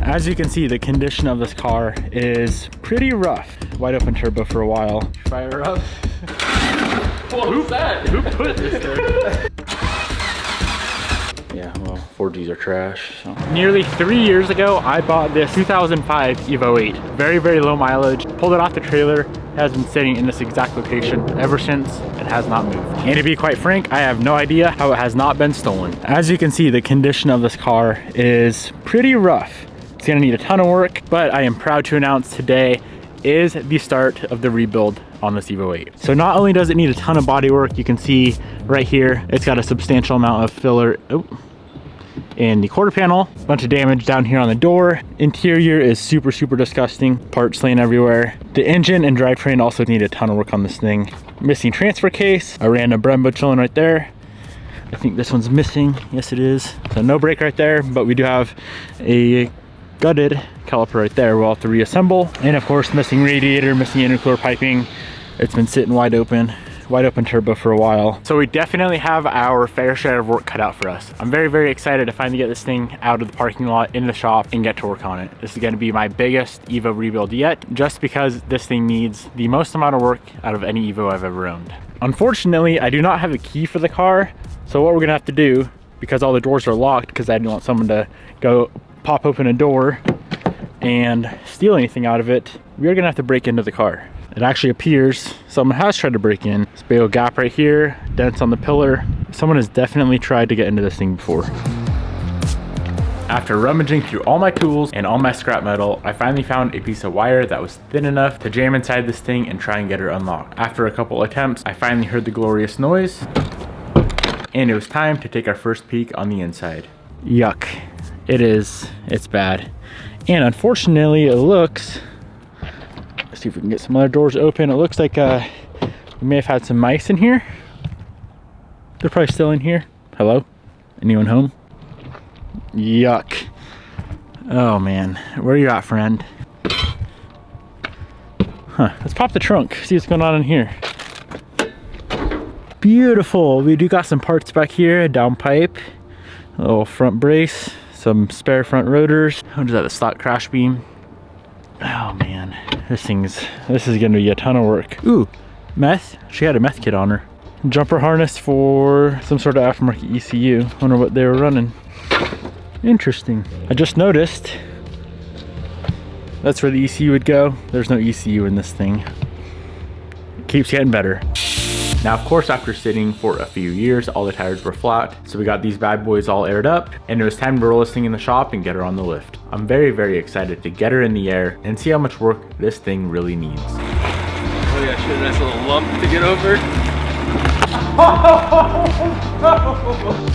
As you can see, the condition of this car is pretty rough. Wide open turbo for a while. Fire up. What was that? Who put this there? Yeah, well, 4Gs are trash. So. Nearly 3 years ago, I bought this 2005 Evo 8. Very, very low mileage. Pulled it off the trailer. It has been sitting in this exact location ever since. It has not moved. And to be quite frank, I have no idea how it has not been stolen. As you can see, the condition of this car is pretty rough. It's gonna need a ton of work, but I am proud to announce today is the start of the rebuild on this Evo 8. So not only does it need a ton of body work, you can see right here, it's got a substantial amount of filler in the quarter panel, a bunch of damage down here on the door. Interior is super, super disgusting. Parts laying everywhere. The engine and drivetrain also need a ton of work on this thing. Missing transfer case, a random Brembo chilling right there. I think this one's missing. Yes, it is. So no brake right there, but we do have a gutted caliper right there we'll have to reassemble. And of course, missing radiator, missing intercooler piping. It's been sitting wide open turbo for a while. So we definitely have our fair share of work cut out for us. I'm very, very excited to finally get this thing out of the parking lot in the shop and get to work on it. This is going to be my biggest Evo rebuild yet, just because this thing needs the most amount of work out of any Evo I've ever owned. Unfortunately, I do not have a key for the car. So what we're gonna have to do, because all the doors are locked, because I didn't want someone to go pop open a door and steal anything out of it, we're gonna have to break into the car. It actually appears someone has tried to break in. This big old gap right here, dents on the pillar. Someone has definitely tried to get into this thing before. After rummaging through all my tools and all my scrap metal, I finally found a piece of wire that was thin enough to jam inside this thing and try and get her unlocked. After a couple attempts, I finally heard the glorious noise, and it was time to take our first peek on the inside. Yuck. It's bad. And unfortunately, it looks, let's see if we can get some other doors open. It looks like we may have had some mice in here. They're probably still in here. Hello? Anyone home? Yuck. Oh man, where are you at, friend? Huh, let's pop the trunk, see what's going on in here. Beautiful, we do got some parts back here, a downpipe, a little front brace, some spare front rotors. What is that, a stock crash beam? Oh man, this is gonna be a ton of work. Ooh, meth, she had a meth kit on her. Jumper harness for some sort of aftermarket ECU. Wonder what they were running. Interesting. I just noticed that's where the ECU would go. There's no ECU in this thing. It keeps getting better. Now, of course, after sitting for a few years, all the tires were flat. So we got these bad boys all aired up, and it was time to roll this thing in the shop and get her on the lift. I'm very, very excited to get her in the air and see how much work this thing really needs. Oh yeah, she has a nice little lump to get over.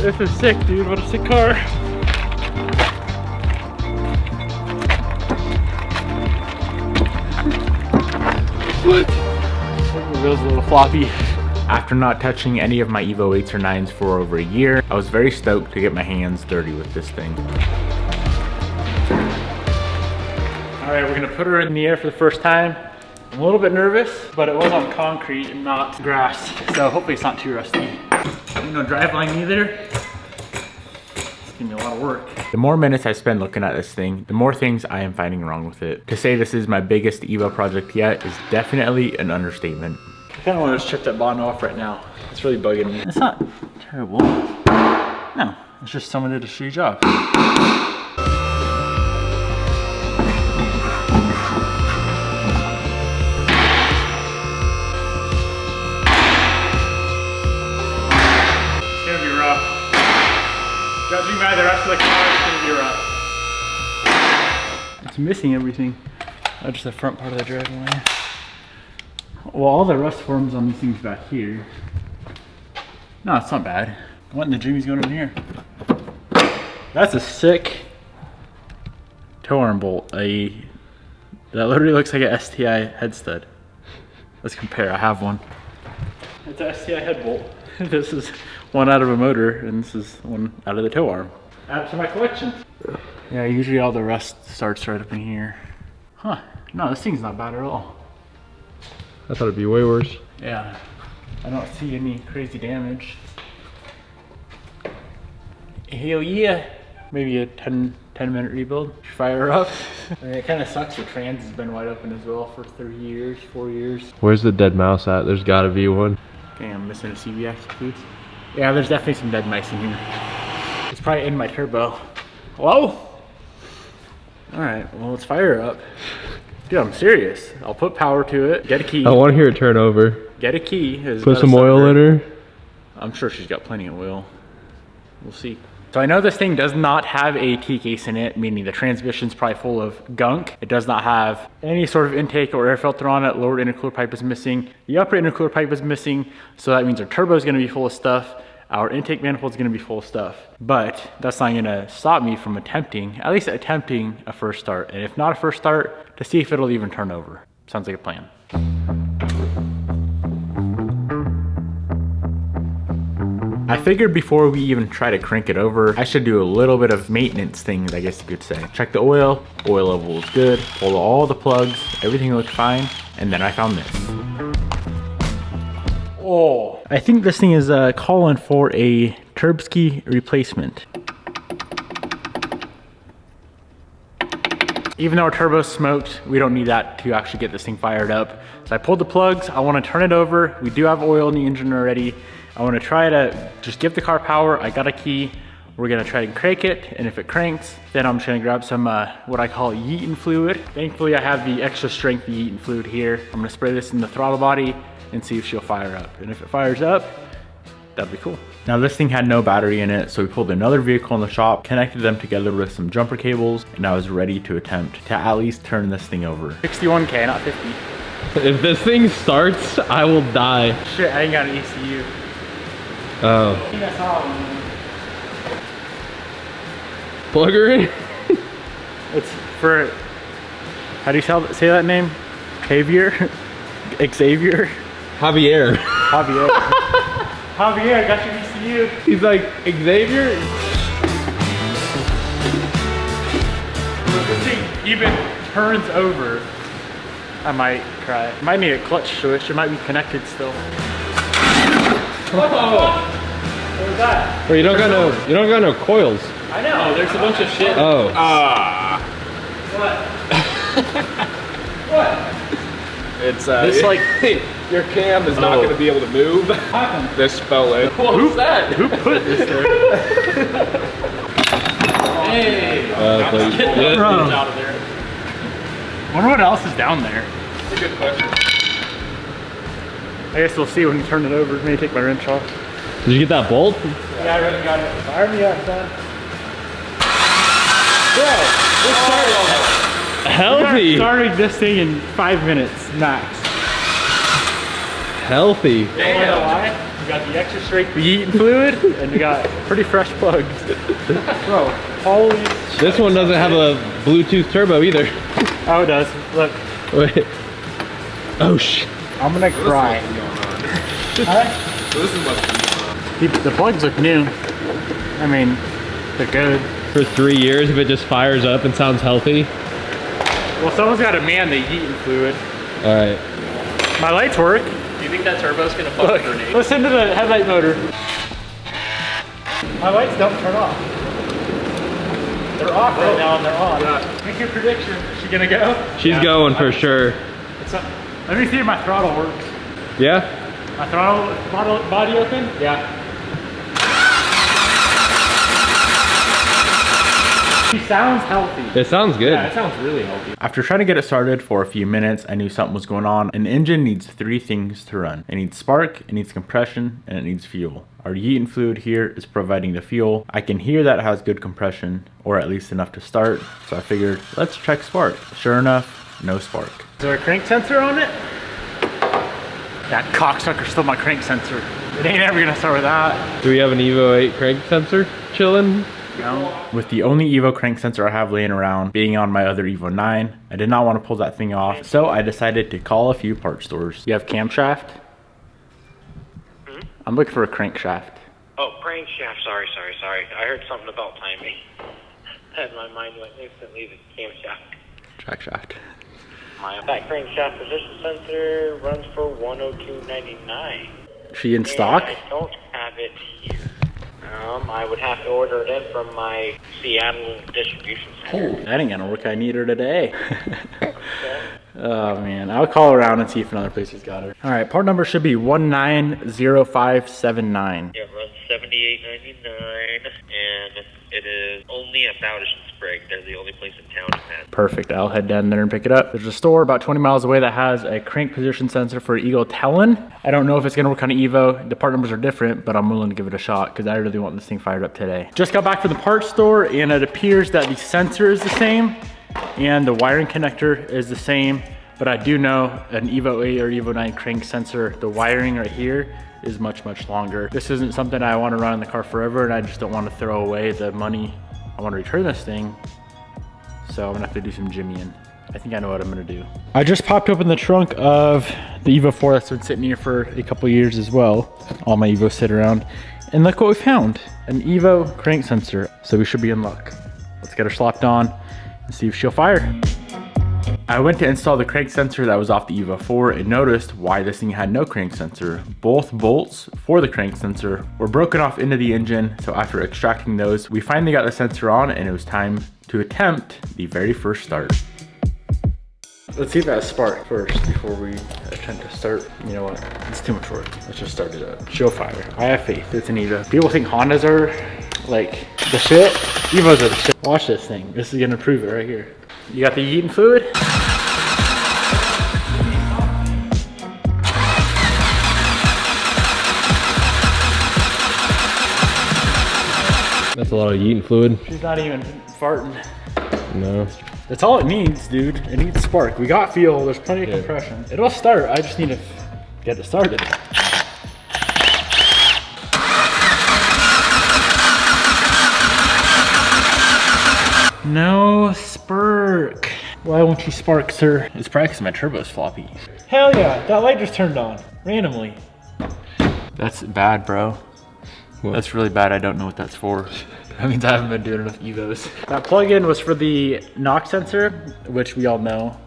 This is sick, dude. What a sick car. What? The wheels a little floppy. After not touching any of my Evo 8s or 9s for over a year, I was very stoked to get my hands dirty with this thing. All right, we're gonna put her in the air for the first time. I'm a little bit nervous, but it was on concrete and not grass, so hopefully it's not too rusty. No driveline either. It's gonna be a lot of work. The more minutes I spend looking at this thing, the more things I am finding wrong with it. To say this is my biggest Evo project yet is definitely an understatement. I kind of want to chip that bond off right now. It's really bugging me. It's not terrible. No, it's just someone did a shitty job. Judging by the rest of the car, it's gonna be rough. It's missing everything. Oh, just the front part of the driveway. Well, all the rust forms on these things back here. No, it's not bad. What in the Jimmy's going on here? That's a sick toe arm bolt. That literally looks like an STI head stud. Let's compare, I have one. It's an STI head bolt. This is one out of a motor, and this is one out of the toe arm. Add to my collection. Yeah, usually all the rust starts right up in here. Huh, no, this thing's not bad at all. I thought it'd be way worse. Yeah, I don't see any crazy damage. Hell yeah. Maybe a 10 10-minute rebuild. Fire her up. I mean, it kind of sucks. The trans has been wide open as well for 3 years, 4 years. Where's the dead mouse at? There's gotta be one. Okay, I'm missing a CV food. Yeah, there's definitely some dead mice in here. It's probably in my turbo. Hello? All right, well, let's fire her up. Dude, I'm serious. I'll put power to it, get a key. I want to hear it turn over. Get a key. Put some oil in her. I'm sure she's got plenty of oil. We'll see. So I know this thing does not have a T-case in it, meaning the transmission's probably full of gunk. It does not have any sort of intake or air filter on it. Lower intercooler pipe is missing. The upper intercooler pipe is missing. So that means our turbo is gonna be full of stuff. Our intake manifold is gonna be full of stuff. But that's not gonna stop me from at least attempting a first start. And if not a first start, to see if it'll even turn over. Sounds like a plan. I figured before we even try to crank it over, I should do a little bit of maintenance things, I guess you could say. Check the oil level was good, pull all the plugs, everything looked fine, and then I found this. Oh, I think this thing is calling for a turbski replacement. Even though our turbo's smoked, we don't need that to actually get this thing fired up. So I pulled the plugs, I wanna turn it over. We do have oil in the engine already. I wanna try to just give the car power. I got a key. We're gonna try to crank it, and if it cranks, then I'm just gonna grab some what I call Yeetin fluid. Thankfully, I have the extra strength Yeetin fluid here. I'm gonna spray this in the throttle body and see if she'll fire up. And if it fires up, that'd be cool. Now this thing had no battery in it, so we pulled another vehicle in the shop, connected them together with some jumper cables, and I was ready to attempt to at least turn this thing over. 61K, not 50. If this thing starts, I will die. Shit, I ain't got an ECU. Oh. I think I saw one. Plug her in? It's for, how do you say that name? Xavier? Xavier? Javier. Javier. Javier, I got your ECU. He's like, Xavier? If this thing even turns over, I might cry. Might need a clutch switch. It might be connected still. What the fuck? What was that? Well, you don't got no coils. I know. There's a bunch of shit. Oh. What? What? It's It's like your cam is not going to be able to move. What happened? This fell in. Who's that? Who put this there? Hey. Get out of there. Wonder what else is down there. That's a good question. I guess we'll see when you turn it over. Maybe take my wrench off. Did you get that bolt? Yeah, I already got it. Fire me up, son. Bro, we're starting. Healthy. We're starting this thing in 5 minutes max. Healthy. Damn. You got the extra strength Yeetin fluid, and you got pretty fresh plugs. Bro, holy shit. This one doesn't have a Bluetooth turbo either. Oh, it does. Look. Wait. Oh shit. I'm gonna cry. Huh? So this is what's The plugs look new. I mean, they're good. For 3 years, if it just fires up and sounds healthy. Well, someone's got to man the Yeetin fluid. All right. My lights work. Do you think that turbo's gonna fucking grenade? Listen to the headlight motor. My lights don't turn off. They're off right now and they're on. Yeah. Make your prediction. Is she gonna go? She's going for sure. Let me see if my throttle works. Yeah? My throttle body open? Yeah. She sounds healthy. It sounds good. Yeah, it sounds really healthy. After trying to get it started for a few minutes, I knew something was going on. An engine needs 3 things to run. It needs spark, it needs compression, and it needs fuel. Our Yeetin fluid here is providing the fuel. I can hear that it has good compression, or at least enough to start. So I figured, let's check spark. Sure enough, no spark. Is there a crank sensor on it? That cocksucker stole my crank sensor. It ain't ever gonna start with that. Do we have an Evo 8 crank sensor chilling? No. With the only Evo crank sensor I have laying around being on my other Evo 9, I did not want to pull that thing off, so I decided to call a few parts stores. You have camshaft? I'm looking for a crankshaft. Oh, crankshaft. Sorry. I heard something about timing. And my mind went instantly to camshaft. Track shaft. That crankshaft position sensor runs for $102.99. She in stock? I don't have it here. I would have to order it in from my Seattle distribution center. Oh, that ain't gonna work. I need her today. Oh man, I'll call around and see if another place has got her. All right, part number should be 190579. It runs $78.99, and it is only at Bowditch and Sprague. They're the only place in town in that. Perfect, I'll head down there and pick it up. There's a store about 20 miles away that has a crank position sensor for Eagle Talon. I don't know if it's gonna work on an Evo. The part numbers are different, but I'm willing to give it a shot because I really want this thing fired up today. Just got back from the parts store, and it appears that the sensor is the same and the wiring connector is the same, but I do know an Evo 8 or Evo 9 crank sensor, the wiring right here is much, much longer. This isn't something I want to run in the car forever, and I just don't want to throw away the money. I want to return this thing, so I'm gonna have to do some jimmying. I think I know what I'm gonna do. I just popped open the trunk of the Evo 4 that's been sitting here for a couple years as well. All my Evos sit around, and look what we found, an Evo crank sensor. So we should be in luck. Let's get her slapped on and see if she'll fire. I went to install the crank sensor that was off the Evo 4 and noticed why this thing had no crank sensor. Both bolts for the crank sensor were broken off into the engine, so after extracting those, we finally got the sensor on and it was time to attempt the very first start. Let's see if that spark first before we attempt to start. You know what? It's too much work. Let's just start it up. She'll fire. I have faith. It's an Evo. People think Hondas are like the shit. Evos are the shit. Watch this thing. This is gonna prove it right here. You got the heating fluid? That's a lot of yeeting fluid. She's not even farting. No. That's all it needs, dude. It needs spark. We got fuel. There's plenty of compression. It'll start. I just need to get it started. No spark. Why won't you spark, sir? It's probably because my turbo's floppy. Hell yeah, that light just turned on randomly. That's bad, bro. What? That's really bad. I don't know what that's for. That means I haven't been doing enough Evos. That plug-in was for the knock sensor, which we all know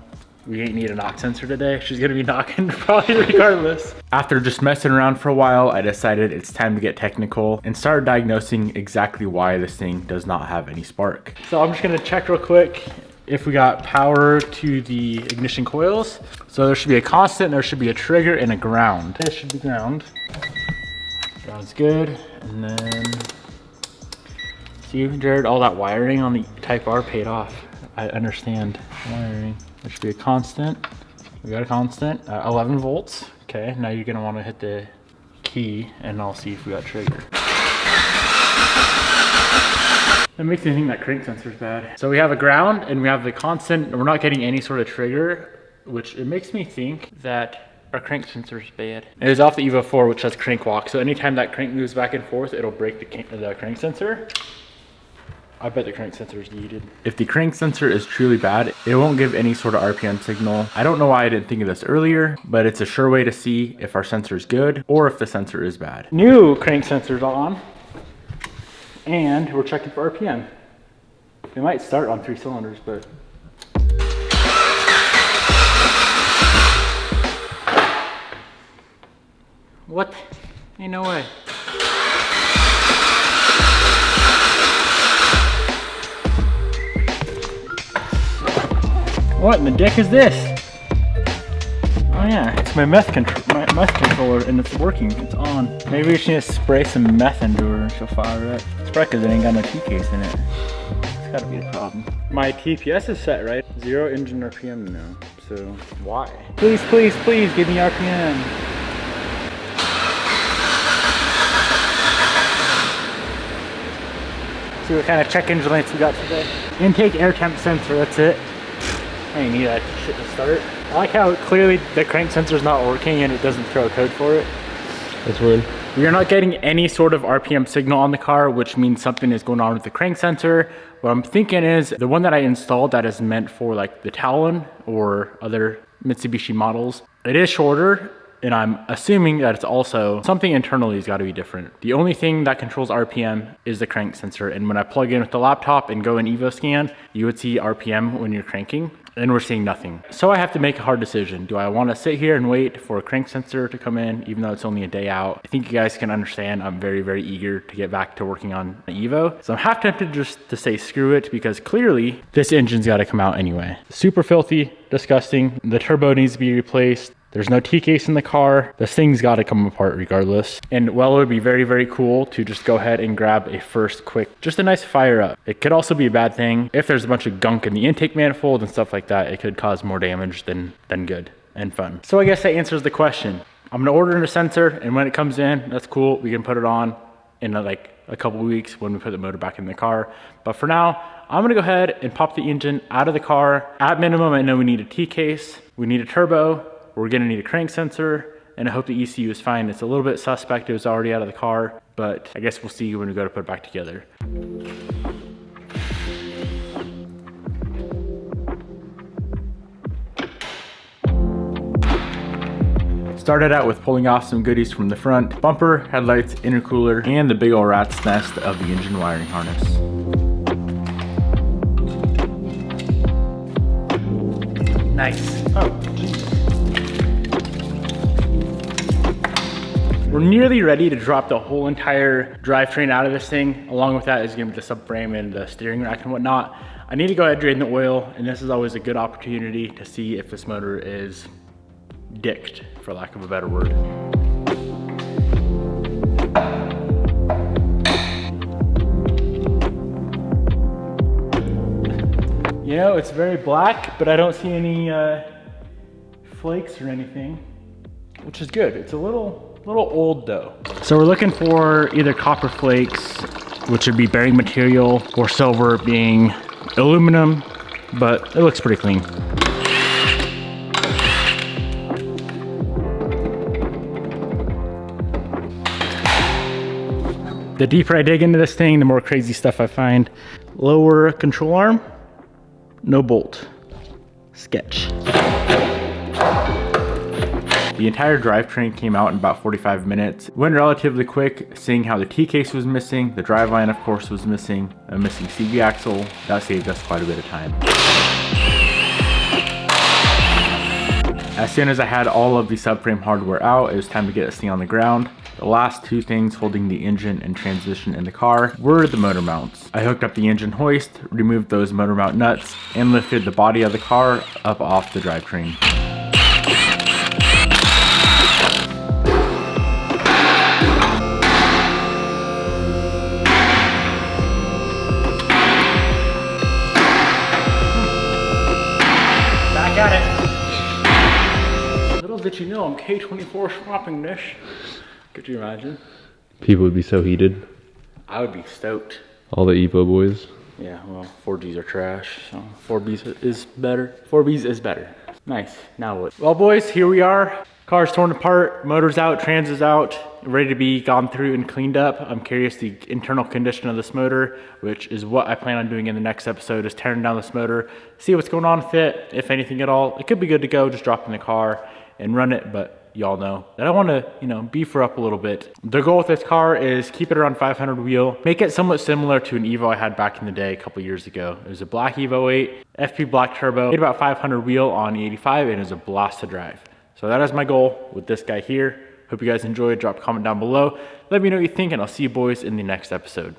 we ain't need a knock sensor today. She's gonna be knocking probably regardless. After just messing around for a while, I decided it's time to get technical and start diagnosing exactly why this thing does not have any spark. So I'm just gonna check real quick if we got power to the ignition coils. So there should be a constant, there should be a trigger, and a ground. This should be ground. Ground's good. And then, see, Jared, all that wiring on the Type R paid off. I understand wiring. There should be a constant. We got a constant, 11 volts. Okay, now you're gonna wanna hit the key and I'll see if we got trigger. That makes me think that crank sensor's bad. So we have a ground and we have the constant, and we're not getting any sort of trigger, which it makes me think that our crank sensor's bad. It is off the Evo 4, which has crank walk. So anytime that crank moves back and forth, it'll break the crank sensor. I bet the crank sensor is yeeted. If the crank sensor is truly bad, it won't give any sort of RPM signal. I don't know why I didn't think of this earlier, but it's a sure way to see if our sensor is good or if the sensor is bad. New crank sensor's on, and we're checking for RPM. It might start on 3 cylinders, but. What? Ain't no way. What in the dick is this? Oh yeah, it's my meth controller, and it's working. It's on. Maybe we should just spray some meth into her and she'll fire it. It's probably because it ain't got no T-case in it. It's gotta be the problem. My TPS is set right. 0 engine RPM now. So why? Please, please, please give me RPM. See what kind of check engine lights we got today. Intake air temp sensor, that's it. I need that shit to start. I like how clearly the crank sensor's not working and it doesn't throw a code for it. That's weird. We are not getting any sort of RPM signal on the car, which means something is going on with the crank sensor. What I'm thinking is the one that I installed that is meant for like the Talon or other Mitsubishi models, it is shorter, and I'm assuming that it's also something internally has got to be different. The only thing that controls RPM is the crank sensor, and when I plug in with the laptop and go in Evo scan, you would see RPM when you're cranking. and we're seeing nothing. So I have to make a hard decision. Do I want to sit here and wait for a crank sensor to come in, even though it's only a day out? I think you guys can understand I'm very, very eager to get back to working on the Evo. So I'm half tempted just to say screw it, because clearly this engine's got to come out anyway. Super filthy, disgusting. The turbo needs to be replaced. There's no T-case in the car. This thing's got to come apart regardless. And while it would be very, very cool to just go ahead and grab a first quick, just a nice fire up, it could also be a bad thing. If there's a bunch of gunk in the intake manifold and stuff like that, it could cause more damage than good and fun. So I guess that answers the question. I'm gonna order in a sensor, and when it comes in, that's cool. We can put it on in like a couple weeks when we put the motor back in the car. But for now, I'm gonna go ahead and pop the engine out of the car. At minimum, I know we need a T-case, we need a turbo, we're gonna need a crank sensor, and I hope the ECU is fine. It's a little bit suspect it was already out of the car, but I guess we'll see when we go to put it back together. Started out with pulling off some goodies from the front: bumper, headlights, intercooler, and the big ol' rat's nest of the engine wiring harness. Nice. Oh, geez. We're nearly ready to drop the whole entire drivetrain out of this thing. Along with that is gonna be the subframe and the steering rack and whatnot. I need to go ahead and drain the oil, and this is always a good opportunity to see if this motor is dicked, for lack of a better word. You know, it's very black, but I don't see any flakes or anything, which is good. It's a little old though. So we're looking for either copper flakes, which would be bearing material, or silver being aluminum, but it looks pretty clean. The deeper I dig into this thing, the more crazy stuff I find. Lower control arm, no bolt. Sketch. The entire drivetrain came out in about 45 minutes. It went relatively quick, seeing how the T-case was missing, the driveline of course was missing, a missing CV axle. That saved us quite a bit of time. As soon as I had all of the subframe hardware out, it was time to get this thing on the ground. The last two things holding the engine and transmission in the car were the motor mounts. I hooked up the engine hoist, removed those motor mount nuts, and lifted the body of the car up off the drivetrain. Back at it. Little did you know I'm K24 swapping this. Could you imagine? People would be so heated. I would be stoked. All the Evo boys. Yeah, well, 4Gs are trash, so 4Bs is better. 4Bs is better. Nice, now what? Well boys, here we are. Car's torn apart, motor's out, trans is out, ready to be gone through and cleaned up. I'm curious the internal condition of this motor, which is what I plan on doing in the next episode, is tearing down this motor, see what's going on with it, if anything at all. It could be good to go, just drop in the car and run it, but y'all know that I want to, beef her up a little bit. The goal with this car is keep it around 500 wheel, make it somewhat similar to an Evo I had back in the day a couple years ago. It was a black Evo 8, FP black turbo, made about 500 wheel on the 85, and it was a blast to drive. So that is my goal with this guy here. Hope you guys enjoyed. Drop a comment down below. Let me know what you think, and I'll see you boys in the next episode.